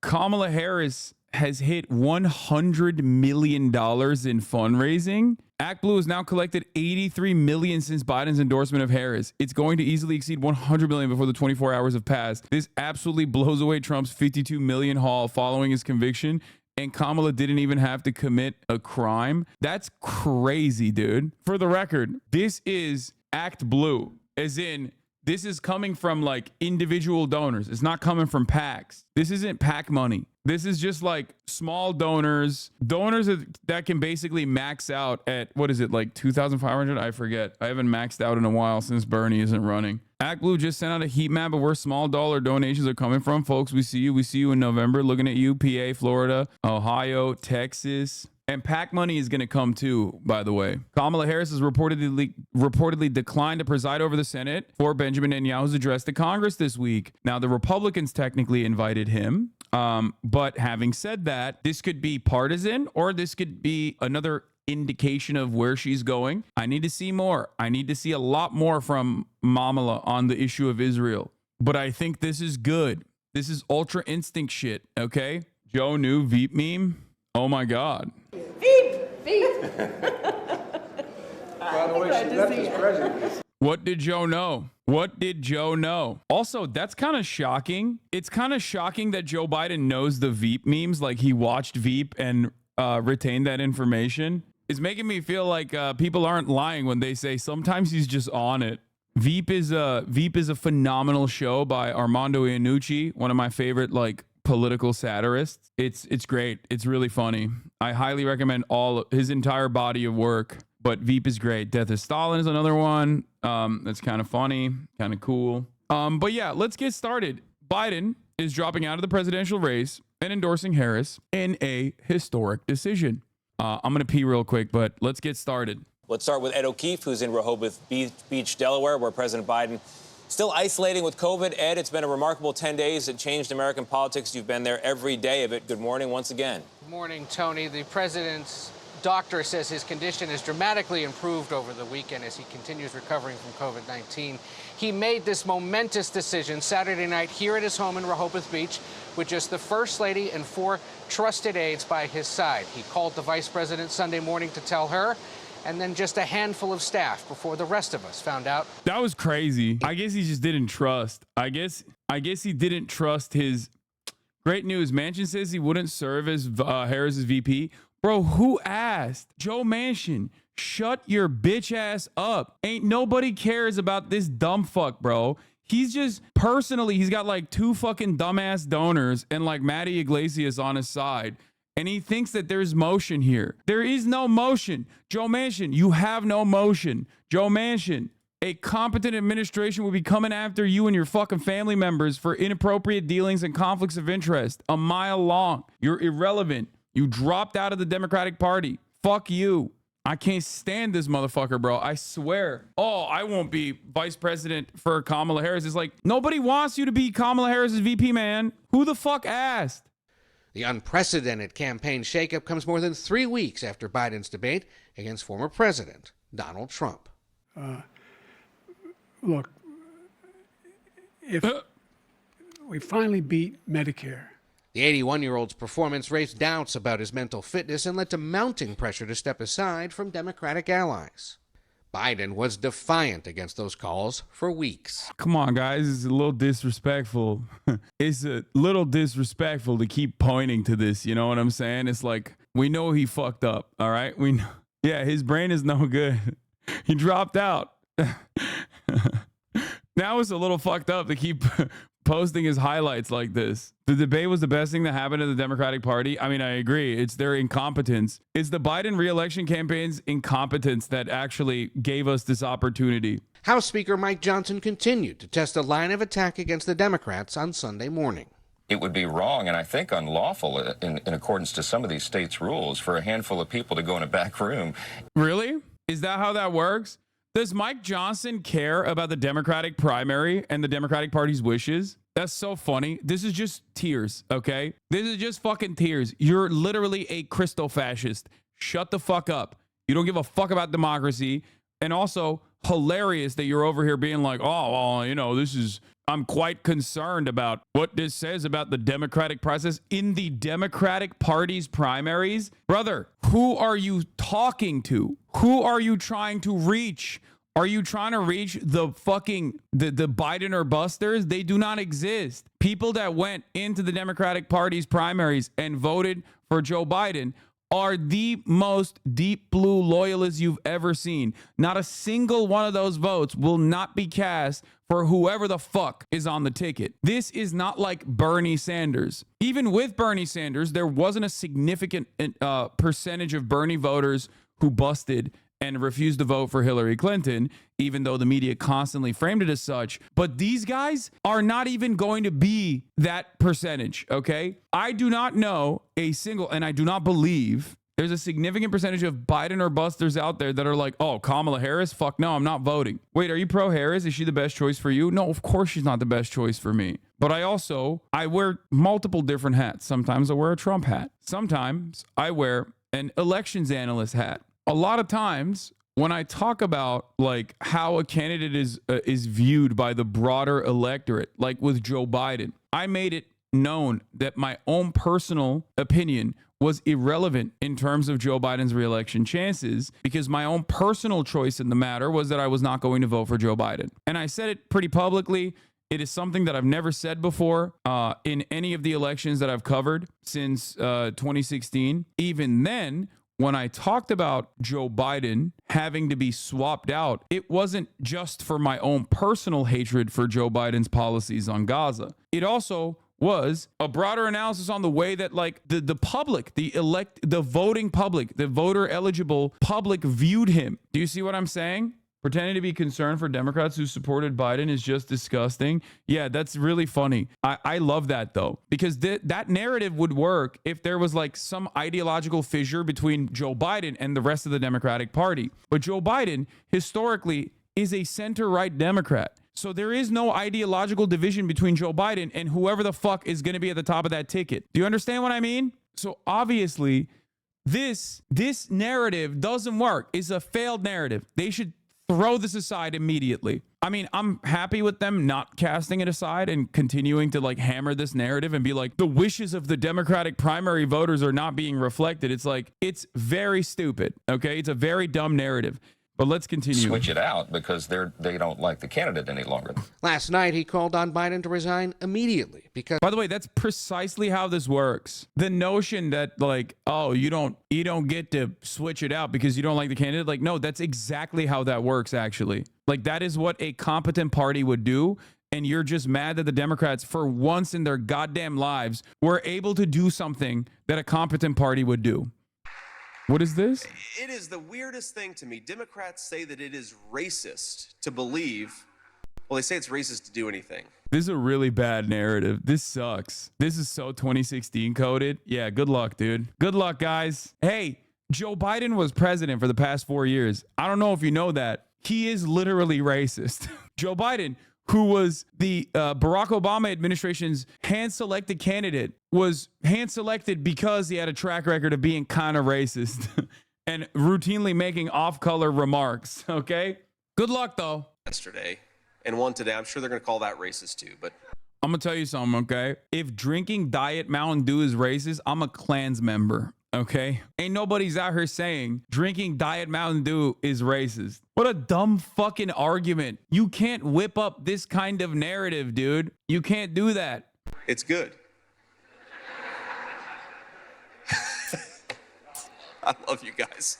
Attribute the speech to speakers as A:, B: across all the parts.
A: Kamala Harris has hit $100 million in fundraising. ActBlue has now collected $83 million since Biden's endorsement of Harris. It's going to easily exceed $100 million before the 24 hours have passed. This absolutely blows away Trump's $52 million haul following his conviction, and Kamala didn't even have to commit a crime. That's crazy, dude. For the record, this is ActBlue, as in this is coming from like individual donors. It's not coming from PACs. This isn't PAC money. This is just like small donors that can basically max out at, what is it, like 2,500? I forget. I haven't maxed out in a while since Bernie isn't running. ActBlue just sent out a heat map of where small dollar donations are coming from. Folks, we see you. We see you in November. Looking at you, PA, Florida, Ohio, Texas. And PAC money is going to come too, by the way. Kamala Harris has reportedly declined to preside over the Senate for Benjamin Netanyahu's address to Congress this week. Now, the Republicans technically invited him. But having said that, this could be partisan or this could be another indication of where she's going. I need to see more. I need to see a lot more from Kamala on the issue of Israel. But I think this is good. This is ultra instinct shit, okay? Joe new Veep meme. Oh my God.
B: Veep! Veep!
C: By the way, she left as president.
A: What did Joe know? What did Joe know? Also, that's kind of shocking. It's kind of shocking that Joe Biden knows the Veep memes, like he watched Veep and retained that information. It's making me feel like people aren't lying when they say sometimes he's just on it. Veep is a phenomenal show by Armando Iannucci, one of my favorite like political satirists. It's great. It's really funny. I highly recommend his entire body of work. But Veep is great. Death of Stalin is another one. That's kind of funny, kind of cool. But yeah, let's get started. Biden is dropping out of the presidential race and endorsing Harris in a historic decision. I'm going to pee real quick, but let's get started.
D: Let's start with Ed O'Keefe, who's in Rehoboth Beach, Delaware, where President Biden still isolating with COVID. Ed, it's been a remarkable 10 days. It changed American politics. You've been there every day of it. Good morning once again.
E: Good morning, Tony. The president's doctor says his condition has dramatically improved over the weekend as he continues recovering from COVID-19. He made this momentous decision Saturday night here at his home in Rehoboth Beach with just the First Lady and 4 trusted aides by his side. He called the vice president Sunday morning to tell her, and then just a handful of staff before the rest of us found out.
A: That was crazy. I guess he just didn't trust. I guess he didn't trust his... Great news. Manchin says he wouldn't serve as Harris's VP. Bro, who asked? Joe Manchin, shut your bitch ass up. Ain't nobody cares about this dumb fuck, bro. He's just personally, he's got like 2 fucking dumbass donors and like Matty Iglesias on his side. And he thinks that there's motion here. There is no motion. Joe Manchin, you have no motion. Joe Manchin, a competent administration will be coming after you and your fucking family members for inappropriate dealings and conflicts of interest a mile long. You're irrelevant. You dropped out of the Democratic Party. Fuck you. I can't stand this motherfucker, bro. I swear. Oh, I won't be vice president for Kamala Harris. It's like, nobody wants you to be Kamala Harris's VP, man. Who the fuck asked?
E: The unprecedented campaign shakeup comes more than 3 weeks after Biden's debate against former President Donald Trump.
F: Look, if we finally beat Medicare.
E: The 81-year-old's performance raised doubts about his mental fitness and led to mounting pressure to step aside from Democratic allies. Biden was defiant against those calls for weeks.
A: Come on, guys. It's a little disrespectful. It's a little disrespectful to keep pointing to this. You know what I'm saying? It's like, we know he fucked up. All right. We know. Yeah, his brain is no good. He dropped out. Now it's a little fucked up to keep posting his highlights like this. The debate was the best thing that happened to the Democratic Party. I mean, I agree. It's their incompetence. It's the Biden re-election campaign's incompetence that actually gave us this opportunity.
E: House Speaker Mike Johnson continued to test a line of attack against the Democrats on Sunday morning.
G: It would be wrong and I think unlawful in accordance to some of these states' rules for a handful of people to go in a back room.
A: Really? Is that how that works? Does Mike Johnson care about the Democratic primary and the Democratic Party's wishes? That's so funny. This is just tears, okay? This is just fucking tears. You're literally a Christo fascist. Shut the fuck up. You don't give a fuck about democracy. And also, hilarious that you're over here being like, oh, well, you know, I'm quite concerned about what this says about the democratic process in the Democratic Party's primaries. Brother, who are you talking to? Who are you trying to reach? Are you trying to reach the fucking the Biden or busters? They do not exist. People that went into the Democratic Party's primaries and voted for Joe Biden are the most deep blue loyalists you've ever seen. Not a single one of those votes will not be cast for whoever the fuck is on the ticket. This is not like Bernie Sanders. Even with Bernie Sanders, there wasn't a significant percentage of Bernie voters who busted and refused to vote for Hillary Clinton, even though the media constantly framed it as such. But these guys are not even going to be that percentage, okay? I do not know a single, and I do not believe there's a significant percentage of Biden or busters out there that are like, oh, Kamala Harris? Fuck no, I'm not voting. Wait, are you pro Harris? Is she the best choice for you? No, of course she's not the best choice for me. But I wear multiple different hats. Sometimes I wear a Trump hat. Sometimes I wear an elections analyst hat. A lot of times when I talk about like how a candidate is viewed by the broader electorate, like with Joe Biden, I made it known that my own personal opinion was irrelevant in terms of Joe Biden's reelection chances, because my own personal choice in the matter was that I was not going to vote for Joe Biden. And I said it pretty publicly. It is something that I've never said before in any of the elections that I've covered since 2016. Even then, when I talked about Joe Biden having to be swapped out, it wasn't just for my own personal hatred for Joe Biden's policies on Gaza. It also was a broader analysis on the way that like the public, the voting public, the voter eligible public viewed him. Do you see what I'm saying? Pretending to be concerned for Democrats who supported Biden is just disgusting. Yeah, that's really funny. I love that, though, because that narrative would work if there was like some ideological fissure between Joe Biden and the rest of the Democratic Party. But Joe Biden historically is a center-right Democrat. So there is no ideological division between Joe Biden and whoever the fuck is going to be at the top of that ticket. Do you understand what I mean? So obviously, this narrative doesn't work. It's a failed narrative. They should throw this aside immediately. I mean, I'm happy with them not casting it aside and continuing to like hammer this narrative and be like, the wishes of the Democratic primary voters are not being reflected. It's like, it's very stupid. Okay. It's a very dumb narrative. But let's continue.
G: Switch it out because they don't like the candidate any longer.
E: Last night, he called on Biden to resign immediately because...
A: By the way, that's precisely how this works. The notion that like, oh, you don't get to switch it out because you don't like the candidate. Like, no, that's exactly how that works, actually. Like, that is what a competent party would do. And you're just mad that the Democrats, for once in their goddamn lives, were able to do something that a competent party would do. What is this?
H: It is the weirdest thing to me. Democrats say that it is racist to believe, well, they say it's racist to do anything.
A: This is a really bad narrative. This sucks. This is so 2016 coded. Yeah, good luck, dude. Good luck, guys. Hey, Joe Biden was president for the past 4 years. I don't know if you know that. He is literally racist. Joe Biden, who was the Barack Obama administration's hand-selected candidate, was hand-selected because he had a track record of being kind of racist and routinely making off-color remarks, okay? Good luck, though.
H: Yesterday, and one today. I'm sure they're going to call that racist, too, but...
A: I'm going to tell you something, okay? If drinking Diet Mountain Dew is racist, I'm a Klans member. Okay? Ain't nobody's out here saying drinking Diet Mountain Dew is racist. What a dumb fucking argument. You can't whip up this kind of narrative, dude. You can't do that.
H: It's good. I love you guys.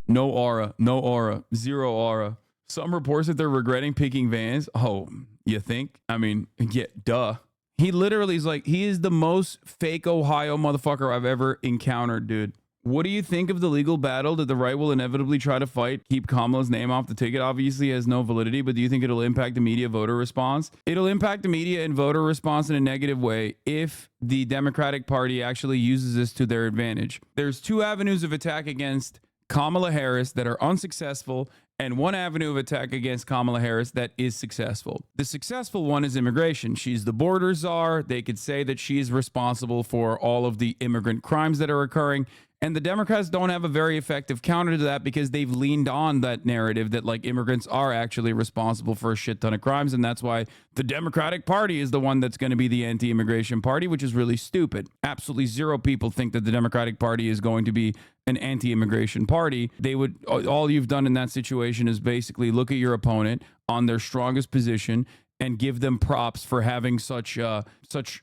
A: No aura. No aura. Zero aura. Some reports that they're regretting picking Vance. Oh, you think? I mean, yeah, duh. He literally is like, he is the most fake Ohio motherfucker I've ever encountered, dude. What do you think of the legal battle that the right will inevitably try to fight? Keep Kamala's name off the ticket. Obviously has no validity, but do you think it'll impact the media voter response? It'll impact the media and voter response in a negative way if the Democratic Party actually uses this to their advantage. There's two avenues of attack against Kamala Harris that are unsuccessful, and one avenue of attack against Kamala Harris that is successful. The successful one is immigration. She's the border czar. They could say that she's responsible for all of the immigrant crimes that are occurring, And the Democrats don't have a very effective counter to that because they've leaned on that narrative that like immigrants are actually responsible for a shit ton of crimes. And that's why the Democratic Party is the one that's going to be the anti-immigration party, which is really stupid. Absolutely zero people think that the Democratic Party is going to be an anti-immigration party. They would, all you've done in that situation is basically look at your opponent on their strongest position and give them props for having such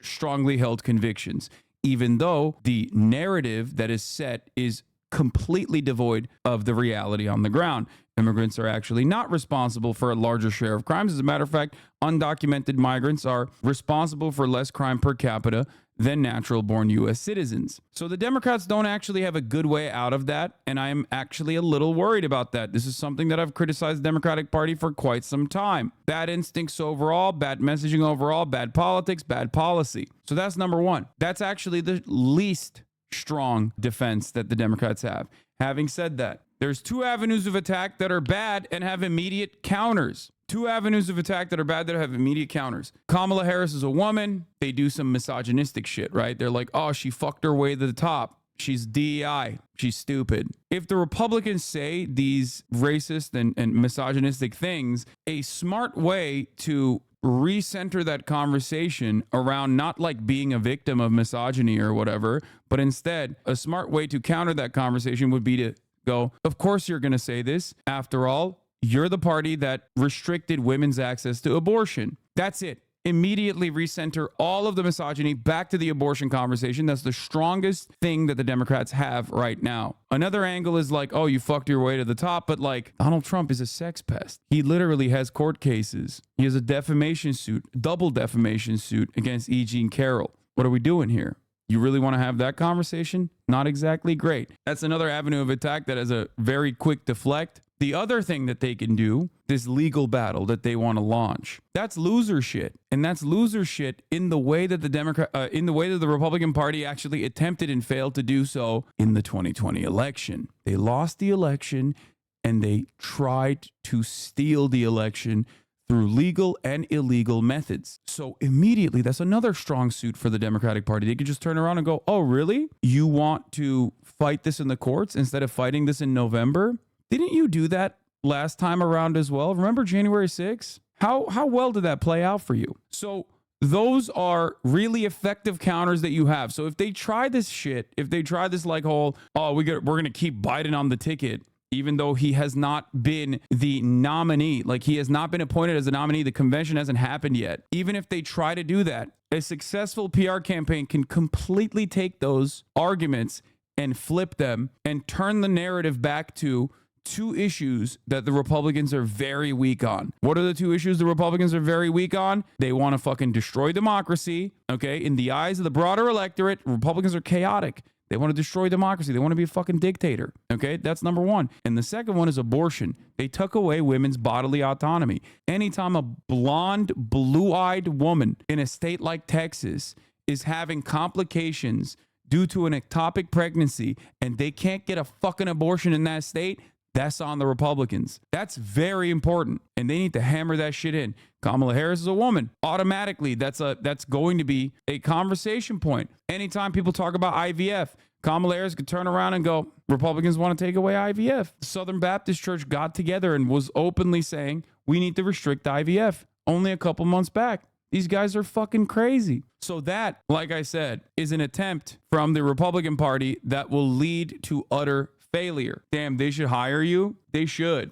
A: strongly held convictions, even though the narrative that is set is completely devoid of the reality on the ground. Immigrants are actually not responsible for a larger share of crimes. As a matter of fact, undocumented migrants are responsible for less crime per capita than natural-born U.S. citizens. So the Democrats don't actually have a good way out of that, and I'm actually a little worried about that. This is something that I've criticized the Democratic Party for quite some time. Bad instincts overall, bad messaging overall, bad politics, bad policy. So that's number one. That's actually the least strong defense that the Democrats have. Having said that, there's two avenues of attack that are bad and have immediate counters. Two avenues of attack that are bad that have immediate counters. Kamala Harris is a woman. They do some misogynistic shit, right? They're like, oh, she fucked her way to the top. She's DEI. She's stupid. If the Republicans say these racist and misogynistic things, a smart way to recenter that conversation around not like being a victim of misogyny or whatever, but instead a smart way to counter that conversation would be to go, of course you're going to say this. After all, you're the party that restricted women's access to abortion. That's it. Immediately recenter all of the misogyny back to the abortion conversation. That's the strongest thing that the Democrats have right now. Another angle is like, oh, you fucked your way to the top, but like Donald Trump is a sex pest. He literally has court cases. He has a defamation suit, double defamation suit against E. Jean Carroll. What are we doing here? You really want to have that conversation? Not exactly great. That's another avenue of attack that has a very quick deflect. The other thing that they can do, this legal battle that they want to launch, that's loser shit. And that's loser shit in the way that the Republican Party actually attempted and failed to do so in the 2020 election. They lost the election and they tried to steal the election through legal and illegal methods. So immediately, that's another strong suit for the Democratic Party. They could just turn around and go, oh, really? You want to fight this in the courts instead of fighting this in November? Didn't you do that last time around as well? Remember January 6th? How well did that play out for you? So those are really effective counters that you have. So if they try this shit, if they try this like whole, oh, we're going to keep Biden on the ticket, even though he has not been the nominee, like he has not been appointed as a nominee, the convention hasn't happened yet. Even if they try to do that, a successful PR campaign can completely take those arguments and flip them and turn the narrative back to two issues that the Republicans are very weak on. What are the two issues the Republicans are very weak on? They want to fucking destroy democracy, okay? In the eyes of the broader electorate, Republicans are chaotic. They want to destroy democracy. They want to be a fucking dictator, okay? That's number one. And the second one is abortion. They took away women's bodily autonomy. Anytime a blonde, blue-eyed woman in a state like Texas is having complications due to an ectopic pregnancy and they can't get a fucking abortion in that state, that's on the Republicans. That's very important, and they need to hammer that shit in. Kamala Harris is a woman. Automatically, that's going to be a conversation point. Anytime people talk about IVF, Kamala Harris could turn around and go, Republicans want to take away IVF. Southern Baptist Church got together and was openly saying, we need to restrict IVF only a couple months back. These guys are fucking crazy. So that, like I said, is an attempt from the Republican Party that will lead to utter failure. Damn, they should hire you. They should.